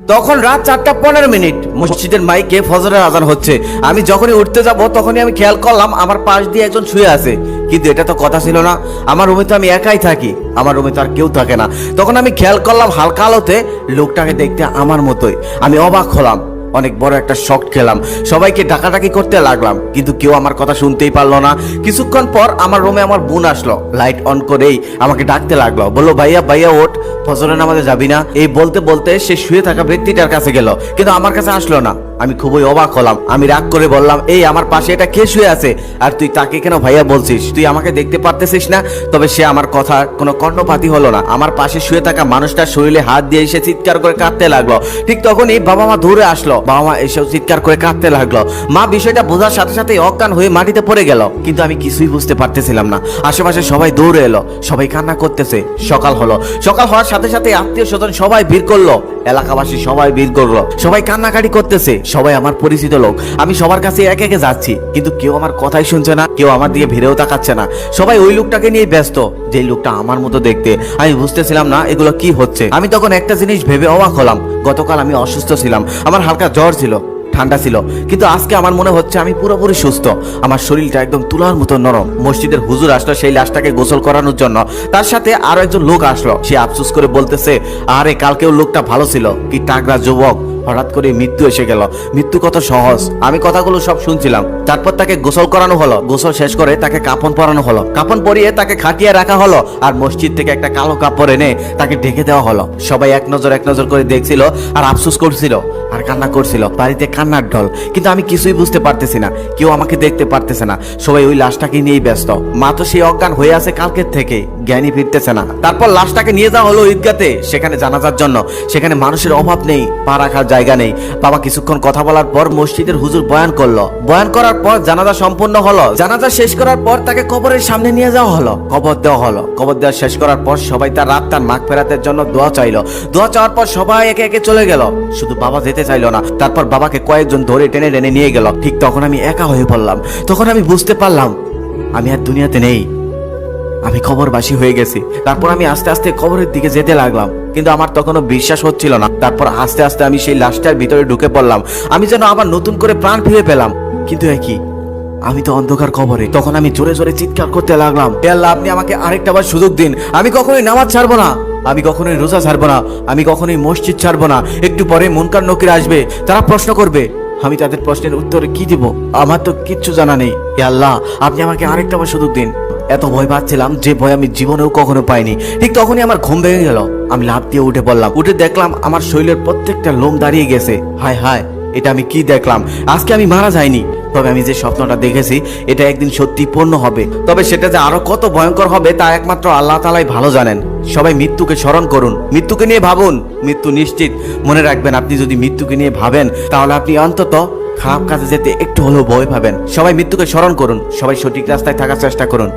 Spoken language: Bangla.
তখন রাত 4:15 মসজিদের মাইকে ফজরের আজান হচ্ছে। আমি যখনই উঠতে যাব তখনই আমি খেয়াল করলাম আমার পাশ দিয়ে একজন শুয়ে আছে। কিন্তু এটা তো কথা ছিল না, আমার রুমে তো আমি একাই থাকি, আমার রুমে তো আর কেউ থাকে না। তখন আমি খেয়াল করলাম হালকা আলোতে লোকটাকে দেখতে আমার মতোই। আমি অবাক হলাম, অনেক বড় একটা শক খেলাম, সবাইকে ডাকাডাকি করতে লাগলাম, কিন্তু কেউ আমার কথা শুনতেই পারলো না। কিছুক্ষণ পর আমার রুমে আমার বোন আসলো, লাইট অন করেই আমাকে ডাকতে লাগলো, বললো ভাইয়া ভাইয়া ওঠ, ফজরের নামাজে যাবি না? এই বলতে বলতে সে শুয়ে থাকা ব্যক্তিটার কাছে গেল, কিন্তু আমার কাছে আসলো না। আমি খুবই অবাক হলাম, আমি রাগ করে বললাম, এই আমার পাশে এটা কে শুয়ে আছে আর তুই তাকে কেন ভাইয়া বলছিস? তুই আমাকে দেখতে পারতেছিস না? তবে সে আমার কথা কোনো কর্ণপাতই হলো না। আমার পাশে শুয়ে থাকা মানুষটার শরীরে হাত দিয়ে এসে চিৎকার করে কাঁদতে লাগলো। ঠিক তখনই বাবা মা দৌড়ে আসলো, বাবা মা এসেও চিৎকার করে কাঁদতে লাগলো। মা বিষয়টা বোঝার সাথে সাথে অজ্ঞান হয়ে মাটিতে পড়ে গেল, কিন্তু আমি কিছুই বুঝতে পারতেছিলাম না। আশেপাশে সবাই দৌড়ে এলো, সবাই কান্না করতেছে। সকাল হলো, সকাল হওয়ার সাথে সাথে আত্মীয় স্বজন সবাই ভিড় করলো, এলাকাবাসী সবাই ভিড় করলো, সবাই কান্নাকাটি করতেছে, সবাই আমার পরিচিত লোক। আমি সবার কাছে একে একে যাচ্ছি, কিন্তু কেউ আমার কথাই শুনছে না, কেউ আমার দিকে ভিড়েও তাকাচ্ছে না। সবাই ওই লোকটাকে নিয়ে ব্যস্ত, যে লোকটা আমার মতো দেখতে। আমি বুঝতেছিলাম না এগুলো কি হচ্ছে। আমি তখন একটা জিনিস ভেবে অবাক হলাম, গতকাল আমি অসুস্থ ছিলাম, আমার হালকা জ্বর ছিল, ঠান্ডা ছিল, কিন্তু আজকে আমার মনে হচ্ছে আমি পুরোপুরি সুস্থ। আমার শরীরটা একদম তুলার মতো নরম। মসজিদের হুজুর আসলো সেই লাশটাকে গোসল করানোর জন্য, তার সাথে আরো একজন লোক আসলো। সে আফসোস করে বলতেছে, আরে কালকেও লোকটা ভালো ছিল, কি টাকরা যুবক, হঠাৎ করে মৃত্যু এসে গেল। মৃত্যু কত সহজ। আমি কথাগুলো সব শুনছিলাম। তারপর তাকে গোসল করানো হলো, গোসল শেষ করে তাকে কাফন পরানো হলো, কাফন পরিয়ে তাকে খাটিয়ে রাখা হলো, আর মসজিদ থেকে একটা কালো কাপড় এনে তাকে ঢেকে দেওয়া হলো। সবাই এক নজর করে দেখছিল আর আফসোস করছিল আর কান্না করছিল। বাড়িতে কান্নার ঢল, কিন্তু আমি কিছুই বুঝতে পারতেছি না, কেউ আমাকে দেখতে পারতেছে না, সবাই ওই লাশটাকে নিয়েই ব্যস্ত। মা তো সেই অজ্ঞান হয়ে আছে কালকের থেকে, জ্ঞানী ফিরতেছে না। তারপর লাশটাকে নিয়ে যাওয়া হলো ঈদগাতে, সেখানে জানাজার জন্য। সেখানে মানুষের অভাব নেই, পা রাখার জায়গা নেই। বাবা কিছুক্ষণ কথা বলার পর মসজিদের হুজুর বয়ান করলো। বয়ান করার পর জানাজা সম্পূর্ণ হলো। জানাজা শেষ করার পর তাকে কবরের সামনে নিয়ে যাওয়া হলো, কবর দেওয়া হলো। কবর দেওয়া শেষ করার পর সবাই তার রাতটার মাগফিরাতের জন্য দোয়া চাইলো। দোয়া চাওয়ার পর সবাই একে একে চলে গেল, শুধু বাবা যেতে চাইলো না। তারপর বাবাকে কয়েকজন ধরে টেনে টেনে নিয়ে গেল। ঠিক তখন আমি একা হয়ে পড়লাম। তখন আমি বুঝতে পারলাম আমি আর দুনিয়াতে নেই, আমি কবরবাসী হয়ে গেছি। তারপর আমি আস্তে আস্তে কবরের দিকে যেতে লাগলাম, কিন্তু আমার তখনও বিশ্বাস হচ্ছিল না। তারপর আস্তে আস্তে আমি সেই লাশটার ভিতরে ঢুকে পড়লাম। আমি যেন আবার নতুন করে প্রাণ ফিরে পেলাম, কিন্তু একই, আমি তো অন্ধকার কবরে। তখন আমি জোরে জোরে চিৎকার করতে লাগলাম, হে আল্লাহ, আপনি আমাকে আরেকটা বার সুযোগ দিন। আমি কখনোই নামাজ ছাড়বো না, আমি কখনোই রোজা ছাড়বো না, আমি কখনোই মসজিদ ছাড়বো না। একটু পরে মুনকার নকির আসবে, তারা প্রশ্ন করবে, আমি তাদের প্রশ্নের উত্তরে কি দিব? আমার তো কিচ্ছু জানা নেই। হে আল্লাহ, আপনি আমাকে আরেকটা বার সুযোগ দিন। এত ভয় পাচ্ছিলাম যে ভয় আমি জীবনেও কখনো পাইনি। ঠিক তখনই আমার ঘুম ভেঙে গেল। আমি লাফ দিয়ে উঠে পড়লাম। উঠে দেখলাম আমার শরীরের প্রত্যেকটা লোম দাঁড়িয়ে গেছে। হায় হায়, এটা আমি কি দেখলাম? আজকে আমি মারা যাইনি, তবে আমি যে স্বপ্নটা দেখেছি এটা একদিন সত্যি পূর্ণ হবে। তবে সেটা যে আরো কত ভয়ঙ্কর হবে তা একমাত্র আল্লাহ তাআলাই ভালো জানেন। সবাই মৃত্যুকে স্মরণ করুন, মৃত্যুকে নিয়ে ভাবুন, মৃত্যু নিশ্চিত। মনে রাখবেন, আপনি যদি মৃত্যুকে নিয়ে ভাবেন তাহলে আপনি অন্তত খারাপ কাজে যেতে একটু হলেও ভয় পাবেন। সবাই মৃত্যুকে স্মরণ করুন, সবাই সঠিক রাস্তায় থাকার চেষ্টা করুন।